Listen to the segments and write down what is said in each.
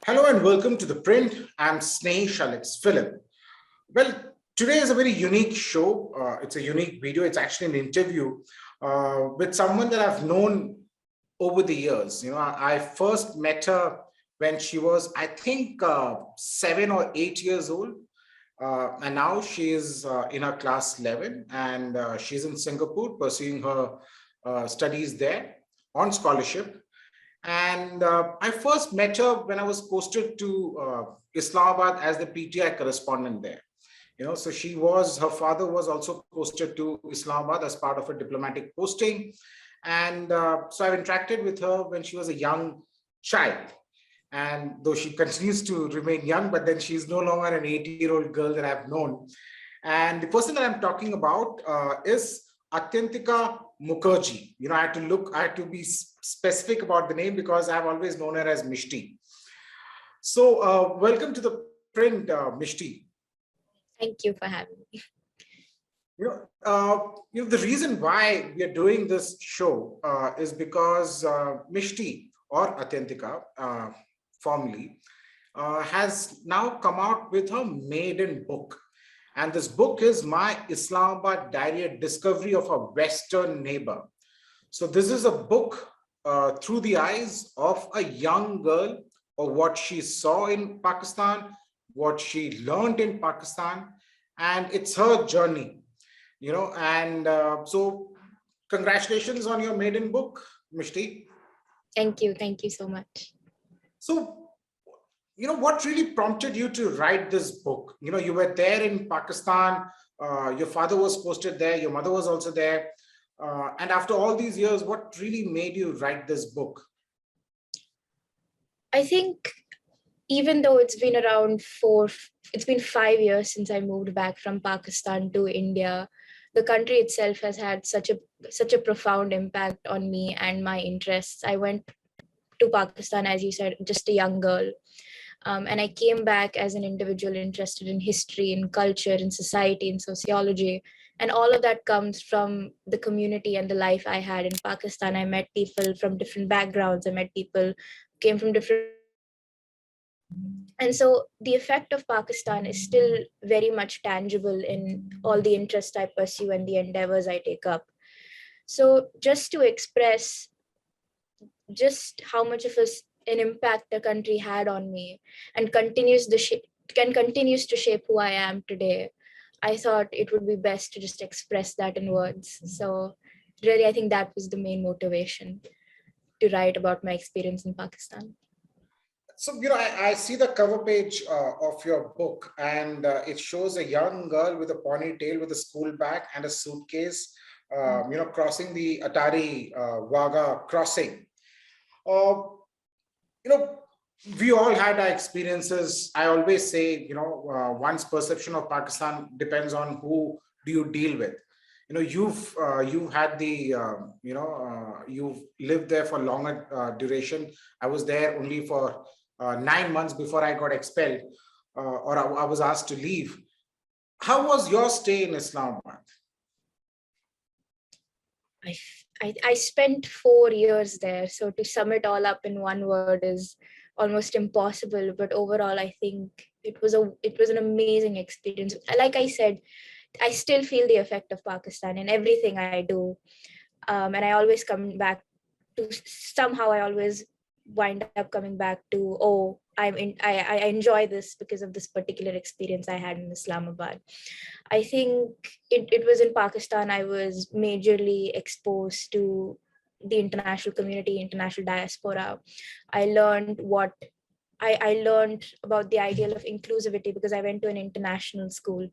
Hello and welcome to The Print. I'm Snesh Alex Philip. Well, today is a very unique show. It's a unique video. It's actually an interview with someone that I've known over the years. I first met her when she was, I think, 7 or 8 years old. And now she is in her class 11 and she's in Singapore pursuing her studies there on scholarship. And I first met her when I was posted to Islamabad as the PTI correspondent there. So her father was also posted to Islamabad as part of a diplomatic posting. And so I've interacted with her when she was a young child. And though she continues to remain young, but then she's no longer an 80-year-old girl that I've known. And the person that I'm talking about is Atyantika Kothuri. I had to be specific about the name because I've always known her as Mishti. So welcome to The Print, Mishti. Thank you for having me. The reason why we are doing this show is because Mishti, or Atyantika, formerly, has now come out with her maiden book. And this book is My Islamabad Diary, a discovery of a Western neighbor. So this is a book through the eyes of a young girl, or what she saw in Pakistan, what she learned in Pakistan, and it's her journey. So congratulations on your maiden book, Mishti. Thank you so much. So what really prompted you to write this book? You were there in Pakistan, your father was posted there, your mother was also there. And after all these years, what really made you write this book? I think even though it's been 5 years since I moved back from Pakistan to India, the country itself has had such a profound impact on me and my interests. I went to Pakistan, as you said, just a young girl. And I came back as an individual interested in history, in culture, in society, in sociology. And all of that comes from the community and the life I had in Pakistan. I met people from different backgrounds. I met people who came from different. And so the effect of Pakistan is still very much tangible in all the interests I pursue and the endeavors I take up. So just to express just how much of an impact the country had on me and continues to shape who I am today, I thought it would be best to just express that in words. So really, I think that was the main motivation to write about my experience in Pakistan. So, I see the cover page of your book, and it shows a young girl with a ponytail, with a school bag and a suitcase, crossing the Wagah crossing. We all had our experiences. I always say, one's perception of Pakistan depends on who do you deal with. You've had you've lived there for longer duration. I was there only for 9 months before I got expelled, or I was asked to leave. How was your stay in Islamabad? I spent 4 years there. So to sum it all up in one word is almost impossible. But overall, I think it was an amazing experience. Like I said, I still feel the effect of Pakistan in everything I do. And I always come back to, somehow I always wind up coming back to, I enjoy this because of this particular experience I had in Islamabad. I think it was in Pakistan I was majorly exposed to the international community, international diaspora. I learned I learned about the ideal of inclusivity because I went to an international school.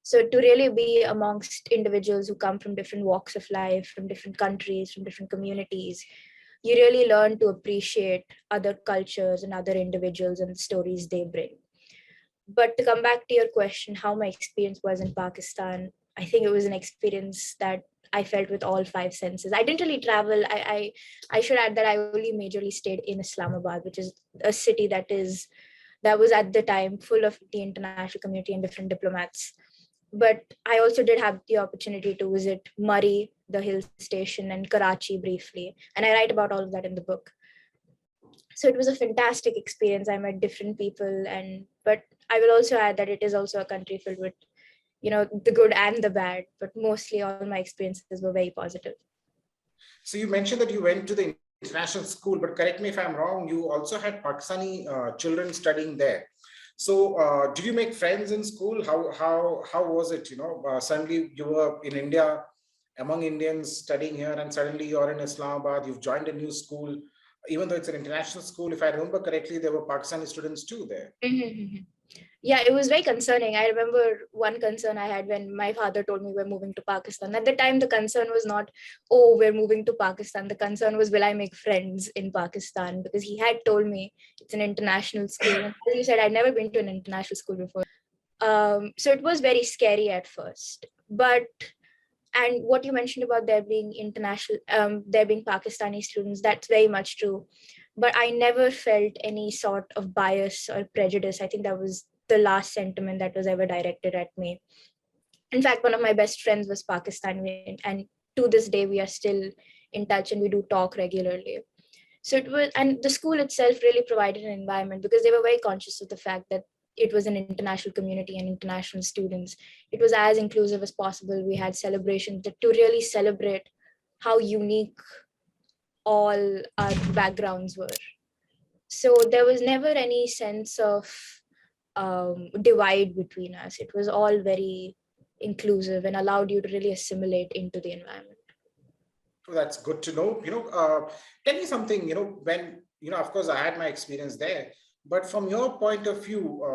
So to really be amongst individuals who come from different walks of life, from different countries, from different communities, you really learn to appreciate other cultures and other individuals and the stories they bring. But to come back to your question, how my experience was in Pakistan, I think it was an experience that I felt with all 5 senses. I didn't really travel. I should add that I only majorly stayed in Islamabad, which is a city that was at the time full of the international community and different diplomats. But I also did have the opportunity to visit Murree, the hill station, and Karachi briefly. And I write about all of that in the book. So it was a fantastic experience. I met different people, but I will also add that it is also a country filled with, the good and the bad, but mostly all my experiences were very positive. So you mentioned that you went to the international school, but correct me if I'm wrong, you also had Pakistani children studying there. So did you make friends in school? How was it? Suddenly you were in India, among Indians studying here, and suddenly you're in Islamabad. You've joined a new school, even though it's an international school. If I remember correctly, there were Pakistani students too there. Yeah, it was very concerning. I remember one concern I had when my father told me we're moving to Pakistan. At the time, the concern was not, oh, we're moving to Pakistan. The concern was, will I make friends in Pakistan? Because he had told me it's an international school. And as you said, I'd never been to an international school before. So it was very scary at first. And what you mentioned about there being there being Pakistani students, that's very much true. But I never felt any sort of bias or prejudice. I think that was the last sentiment that was ever directed at me. In fact, one of my best friends was Pakistani, and to this day, we are still in touch and we do talk regularly. So it was, and the school itself really provided an environment because they were very conscious of the fact that it was an international community and international students. It was as inclusive as possible. We had celebrations to really celebrate how unique all our backgrounds were. So there was never any sense of divide between us. It was all very inclusive and allowed you to really assimilate into the environment. So that's good to know. Tell me something, when, of course, I had my experience there, but from your point of view,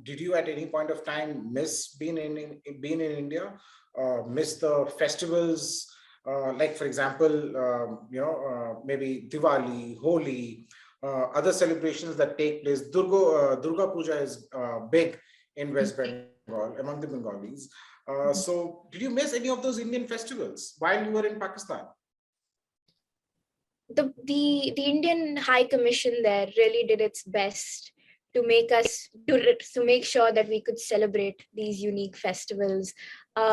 did you at any point of time miss being in India, miss the festivals, like, for example, maybe Diwali, Holi, other celebrations that take place. Durga Puja is big in West Bengal, among the Bengalis. So did you miss any of those Indian festivals while you were in Pakistan? The Indian High Commission there really did its best to make sure that we could celebrate these unique festivals,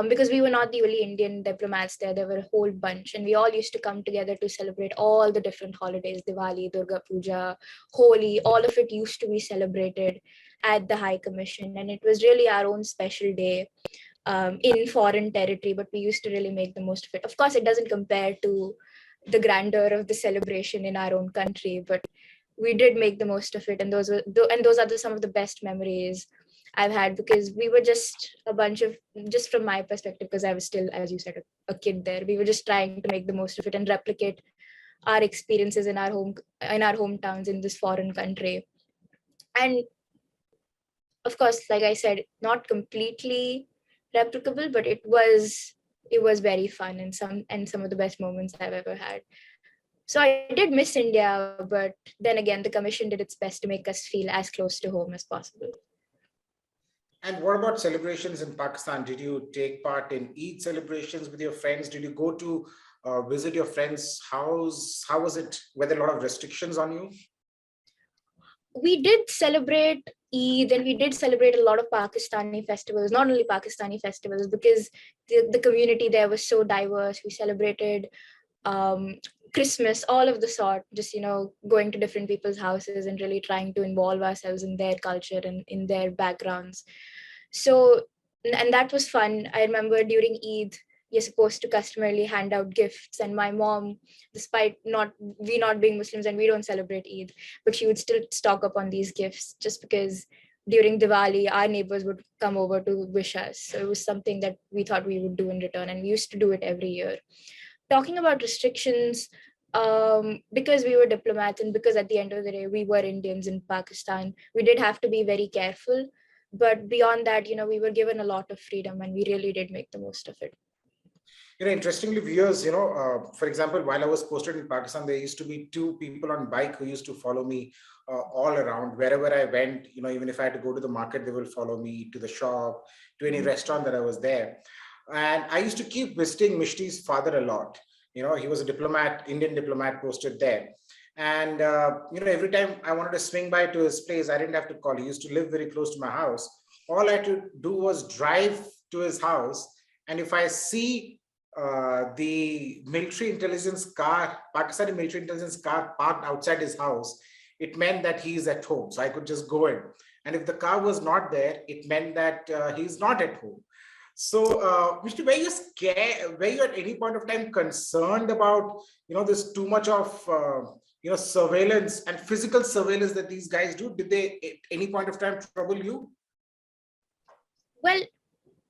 because we were not the only Indian diplomats there. There were a whole bunch, and we all used to come together to celebrate all the different holidays: Diwali, Durga Puja, Holi. All of it used to be celebrated at the High Commission, and it was really our own special day in foreign territory. But we used to really make the most of it. Of course, it doesn't compare to the grandeur of the celebration in our own country, but we did make the most of it, and those are some of the best memories I've had, because we were just a bunch of, just from my perspective, because I was still, as you said, a kid there. We were just trying to make the most of it and replicate our experiences in our hometowns in this foreign country. And of course, like I said, not completely replicable, but it was very fun, and some of the best moments I've ever had. So I did miss India, but then again, the commission did its best to make us feel as close to home as possible. And what about celebrations in Pakistan? Did you take part in Eid celebrations with your friends? Did you go to visit your friend's house? How was it? Were there a lot of restrictions on you? We did celebrate Eid, and we did celebrate a lot of Pakistani festivals, not only Pakistani festivals, because the community there was so diverse. We celebrated um, Christmas, all of the sort, just, going to different people's houses and really trying to involve ourselves in their culture and in their backgrounds. So, and that was fun. I remember during Eid, you're supposed to customarily hand out gifts, and my mom, despite not being Muslims and we don't celebrate Eid, but she would still stock up on these gifts just because during Diwali, our neighbors would come over to wish us. So it was something that we thought we would do in return, and we used to do it every year. Talking about restrictions, because we were diplomats and because at the end of the day we were Indians in Pakistan, we did have to be very careful. But beyond that, we were given a lot of freedom, and we really did make the most of it. Interestingly, viewers, for example, while I was posted in Pakistan, there used to be two people on bike who used to follow me all around wherever I went. Even if I had to go to the market, they will follow me to the shop, to any restaurant that I was there. And I used to keep visiting Mishti's father a lot. He was a diplomat, Indian diplomat posted there. And, every time I wanted to swing by to his place, I didn't have to call. He used to live very close to my house. All I had to do was drive to his house. And if I see the military intelligence car, Pakistani military intelligence car parked outside his house, it meant that he's at home. So I could just go in. And if the car was not there, it meant that he's not at home. So, Mr. Were you scared? Were you at any point of time concerned about, this too much of, surveillance and physical surveillance that these guys do? Did they at any point of time trouble you? Well,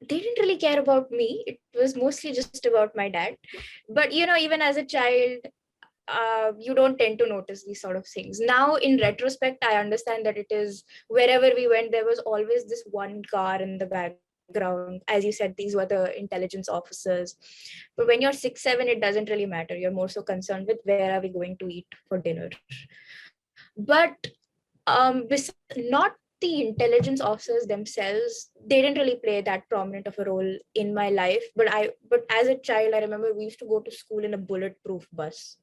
they didn't really care about me. It was mostly just about my dad. But even as a child, you don't tend to notice these sort of things. Now, in retrospect, I understand that it is wherever we went, there was always this one car in the background. As you said, these were the intelligence officers. But when you're 6, 7, it doesn't really matter. You're more so concerned with where are we going to eat for dinner. But not the intelligence officers themselves, they didn't really play that prominent of a role in my life. But as a child, I remember we used to go to school in a bulletproof bus,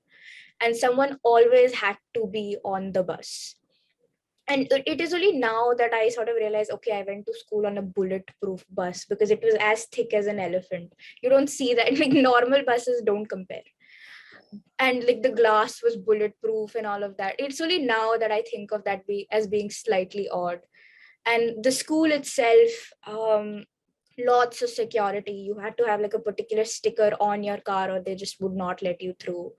and someone always had to be on the bus. And it is only now that I sort of realized, okay, I went to school on a bulletproof bus because it was as thick as an elephant. You don't see that. Like, normal buses don't compare. And like the glass was bulletproof and all of that. It's only now that I think of that as being slightly odd. And the school itself, lots of security. You had to have like a particular sticker on your car or they just would not let you through.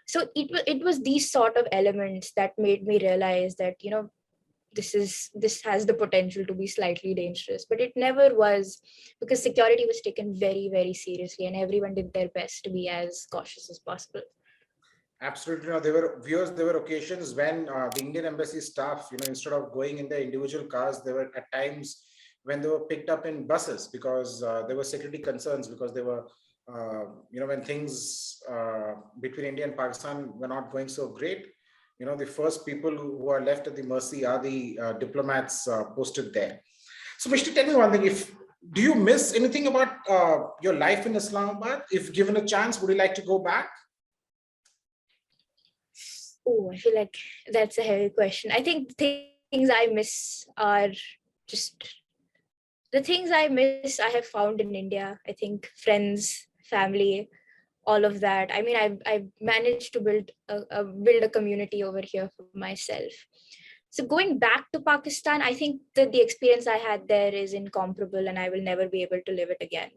So it was these sort of elements that made me realize that this has the potential to be slightly dangerous, but it never was, because security was taken very, very seriously and everyone did their best to be as cautious as possible. Absolutely. There were occasions when the Indian embassy staff, instead of going in their individual cars, there were at times when they were picked up in buses because there were security concerns, because they were, when things between India and Pakistan were not going so great. The first people who are left at the mercy are the diplomats posted there. So, Mishti, tell me one thing. Do you miss anything about your life in Islamabad? If given a chance, would you like to go back? Oh, I feel like that's a heavy question. I think the things I miss are just the things I miss I have found in India. I think friends, family, all of that. I mean, I've managed to build a community over here for myself. So going back to Pakistan, I think that the experience I had there is incomparable and I will never be able to live it again.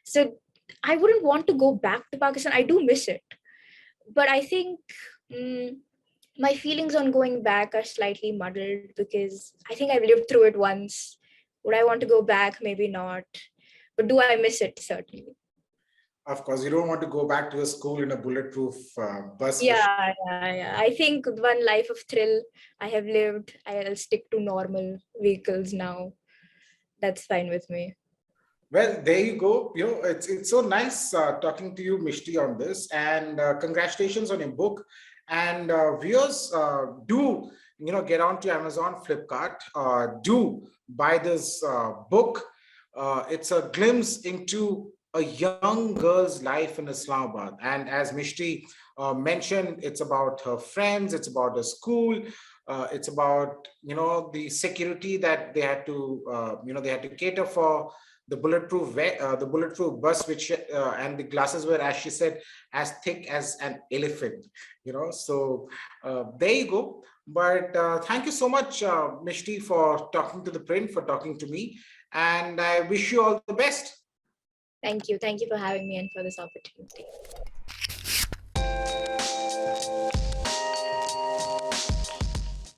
So I wouldn't want to go back to Pakistan. I do miss it. But I think my feelings on going back are slightly muddled because I think I've lived through it once. Would I want to go back? Maybe not. But do I miss it? Certainly. Of course, you don't want to go back to a school in a bulletproof bus. Yeah. I think one life of thrill I have lived. I'll stick to normal vehicles now. That's fine with me. Well, there you go. It's so nice talking to you, Mishti, on this, and congratulations on your book. And viewers, do get on to Amazon, Flipkart. Do buy this book. It's a glimpse into a young girl's life in Islamabad, and as Mishti mentioned, it's about her friends. It's about the school. It's about the security that they had to they had to cater for, the bulletproof bus, which and the glasses were, as she said, as thick as an elephant. So there you go. But thank you so much, Mishti, for talking to ThePrint, for talking to me, and I wish you all the best. Thank you for having me and for this opportunity.